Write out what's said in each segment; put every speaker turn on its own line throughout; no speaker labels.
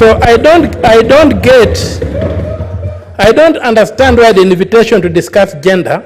So I don't understand where the invitation to discuss gender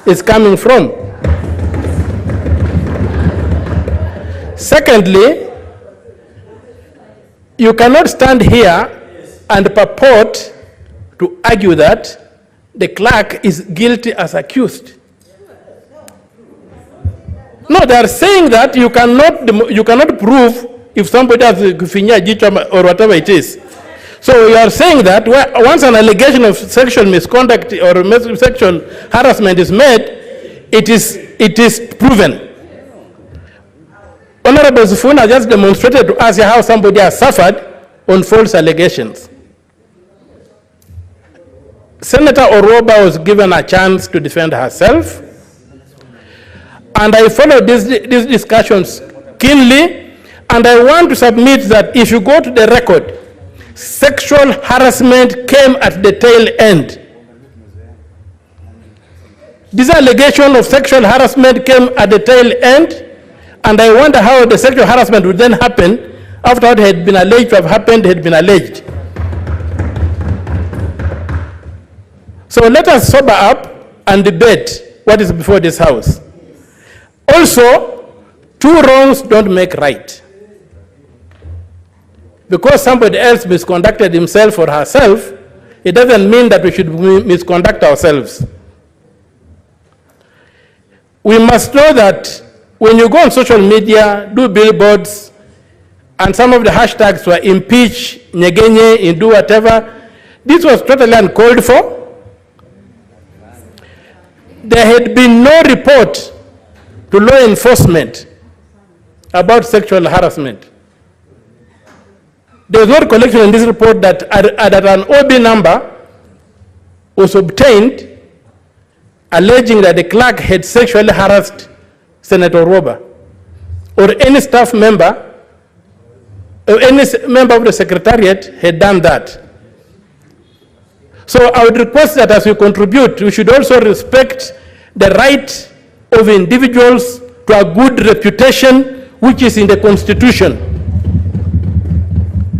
is coming from. Secondly, you cannot stand here and purport to argue that the clerk is guilty as accused. No, they are saying that you cannot prove if somebody has kufinya jicho or whatever it is. So you are saying that once an allegation of sexual misconduct or sexual harassment is made, it is proven. Honorable Sifuna just demonstrated to us how somebody has suffered on false allegations. Senator Oroba was given a chance to defend herself, and I followed these discussions keenly, and I want to submit that if you go to the record, sexual harassment came at the tail end. This allegation of sexual harassment came at the tail end, and I wonder how the sexual harassment would then happen after it had been alleged to have happened, had been alleged. So let us sober up and debate what is before this House. Also, two wrongs don't make right. Because somebody else misconducted himself or herself, it doesn't mean that we should misconduct ourselves. We must know that when you go on social media, do billboards, and some of the hashtags were impeach, nyegenye, and do whatever, this was totally uncalled for. There had been no report to law enforcement about sexual harassment. There was no recollection in this report that an OB number was obtained alleging that the clerk had sexually harassed Senator Roba or any staff member or any member of the Secretariat had done that. So I would request that as we contribute, we should also respect the right of individuals to a good reputation which is in the Constitution.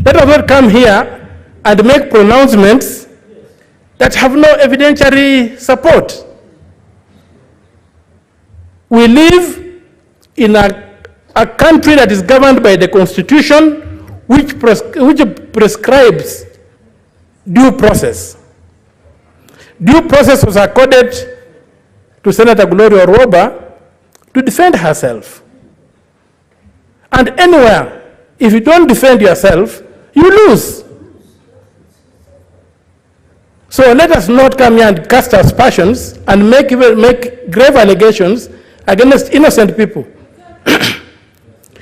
Let us not come here and make pronouncements that have no evidentiary support. We live in a country that is governed by the Constitution, which prescribes due process. Due process was accorded to Senator Gloria Roba to defend herself. And anywhere, if you don't defend yourself, you lose. So let us not come here and cast aspersions and make grave allegations against innocent people.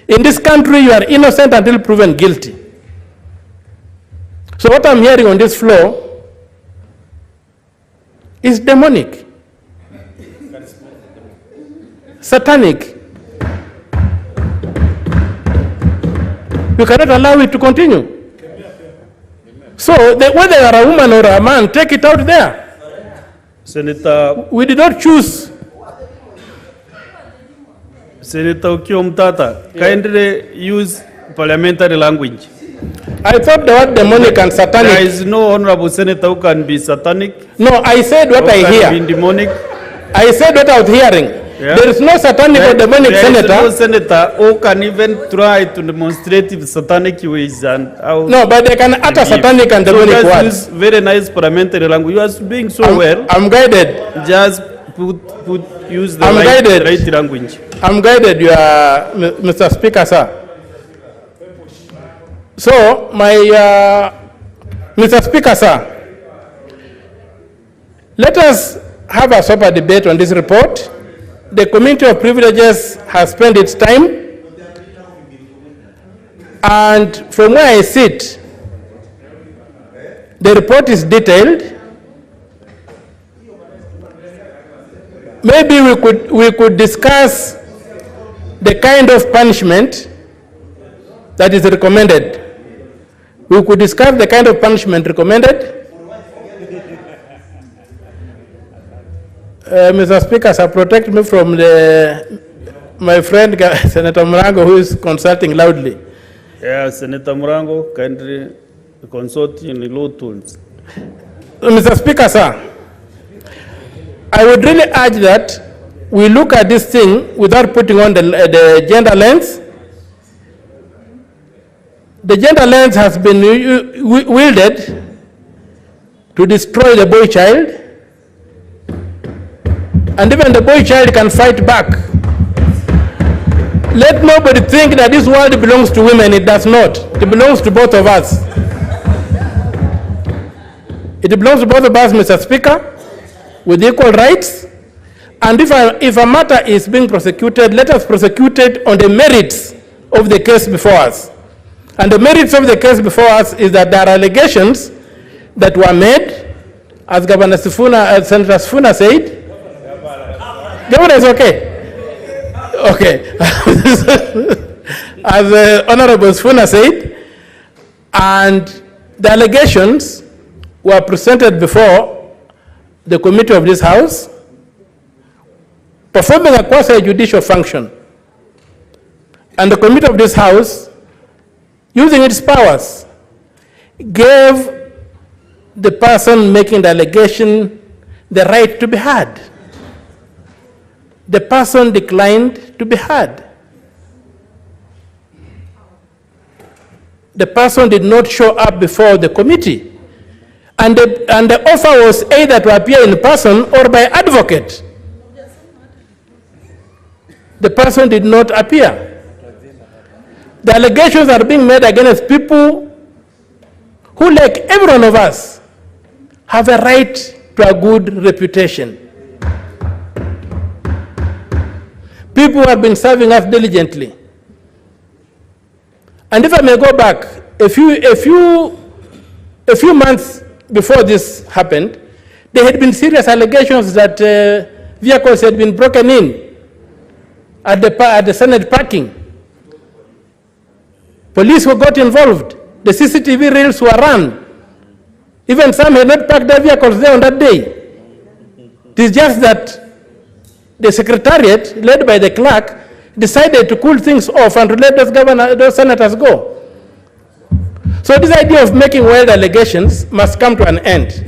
In this country, you are innocent until proven guilty. So what I'm hearing on this floor is demonic, satanic. We cannot allow it to continue. So whether you are a woman or a man, take it out there.
Senator,
we did not choose.
Senator Omutatta, kindly use parliamentary language.
I thought the word demonic and satanic.
There is no honorable senator who can be satanic.
No, I said what I hear.
Be demonic.
I said what I was hearing. Yeah. There is no satanic or demonic senator.
There is no senator who can even try to demonstrate with satanic ways and how.
No, but they can utter satanic and demonic words.
Use very nice parliamentary language. You are doing so well.
I'm guided.
Just use the right language.
I'm guided, you are, Mr. Speaker, sir. So, Mr. Speaker, sir, let us have a sober debate on this report. The Committee of Privileges has spent its time, and from where I sit, the report is detailed. Maybe we could discuss the kind of punishment that is recommended. We could discuss the kind of punishment recommended. Mr. Speaker, sir, protect me from my friend Senator Murango, who is consulting loudly.
Yeah, Senator Murango, kindly consulting the law tools.
Mr. Speaker, sir, I would really urge that we look at this thing without putting on the gender lens. The gender lens has been wielded to destroy the boy child, and even the boy child can fight back. Let nobody think that this world belongs to women. It does not. It belongs to both of us. It belongs to both of us, Mr. Speaker, with equal rights. And if a matter is being prosecuted, let us prosecute it on the merits of the case before us. And the merits of the case before us is that there are allegations that were made, as Governor Senator Sifuna said. Governor is okay. Okay. As Honorable Sifuna said, and the allegations were presented before the committee of this House, performing a quasi-judicial function. And the committee of this House, using its powers, gave the person making the allegation the right to be heard. The person declined to be heard. The person did not show up before the committee. And the offer was either to appear in person or by advocate. The person did not appear. The allegations are being made against people who, like every one of us, have a right to a good reputation. People who have been serving us diligently. And if I may go back, a few months before this happened, there had been serious allegations that vehicles had been broken in at the Senate parking. Police were got involved. The CCTV reels were run. Even some had not parked their vehicles there on that day. It is just that the secretariat, led by the clerk, decided to cool things off and to let those senators go. So this idea of making wild allegations must come to an end.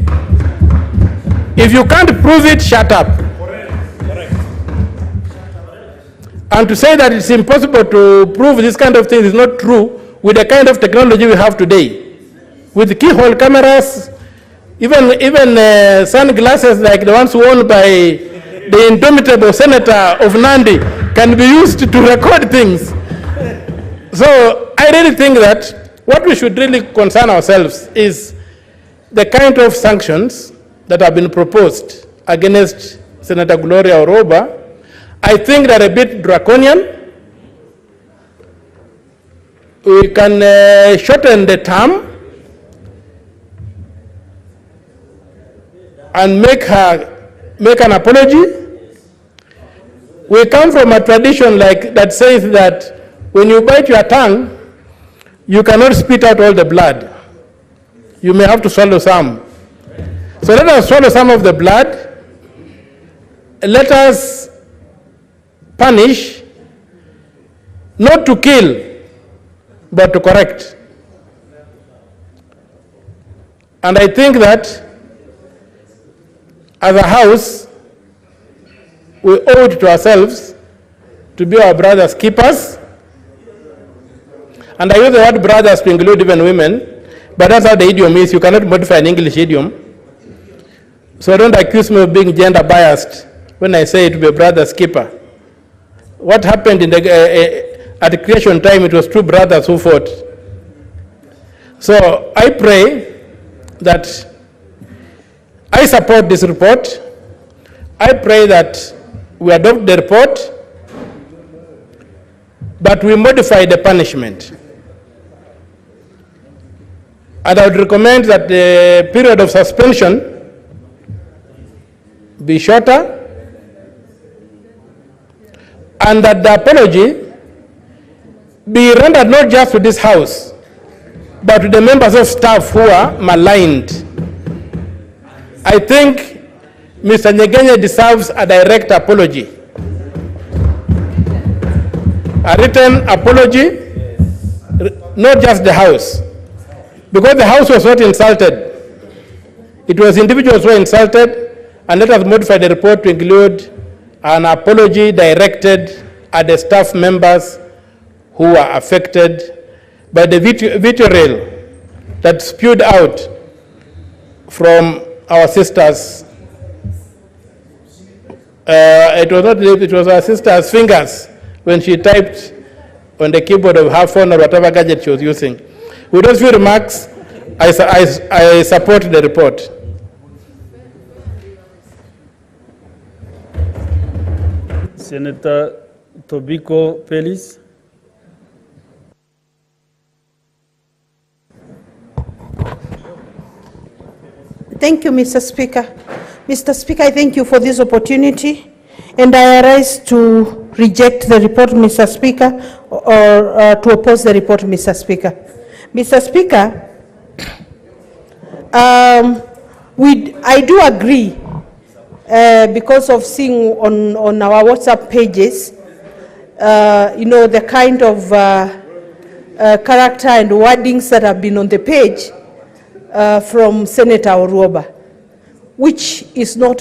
If you can't prove it, shut up. Correct. And to say that it's impossible to prove this kind of thing is not true with the kind of technology we have today. With keyhole cameras, even sunglasses like the ones worn by the indomitable senator of Nandi can be used to record things. So I really think that what we should really concern ourselves is the kind of sanctions that have been proposed against Senator Gloria Oroba. I think they're a bit draconian. We can shorten the term and make an apology. We come from a tradition like that says that when you bite your tongue, you cannot spit out all the blood. You may have to swallow some. So let us swallow some of the blood. Let us punish, not to kill, but to correct. And I think that as a house, we owe it to ourselves to be our brothers' keepers. And I use the word brothers to include even women, but that's how the idiom is. You cannot modify an English idiom. So don't accuse me of being gender biased when I say to be a brother's keeper. What happened at the creation time, it was two brothers who fought. So I pray that I support this report. I pray that we adopt the report, but we modify the punishment. And I would recommend that the period of suspension be shorter, and that the apology be rendered not just to this House, but to the members of staff who are maligned. I think Mr. Nyegenye deserves a direct apology. A written apology, not just the House. Because the House was not insulted. It was individuals who were insulted, and let us modify the report to include an apology directed at the staff members who were affected by the vitriol that spewed out from our sisters. It was not lips, it was our sister's fingers when she typed on the keyboard of her phone or whatever gadget she was using. With those few remarks, I support the report.
Senator Tobiko Pelis.
Thank you, Mr. Speaker. Mr. Speaker, I thank you for this opportunity, and I arise to reject the report, Mr. Speaker, or to oppose the report, Mr. Speaker. Mr. Speaker, I do agree, because of seeing on our WhatsApp pages, the kind of character and wordings that have been on the page from Senator Oruoba, which is not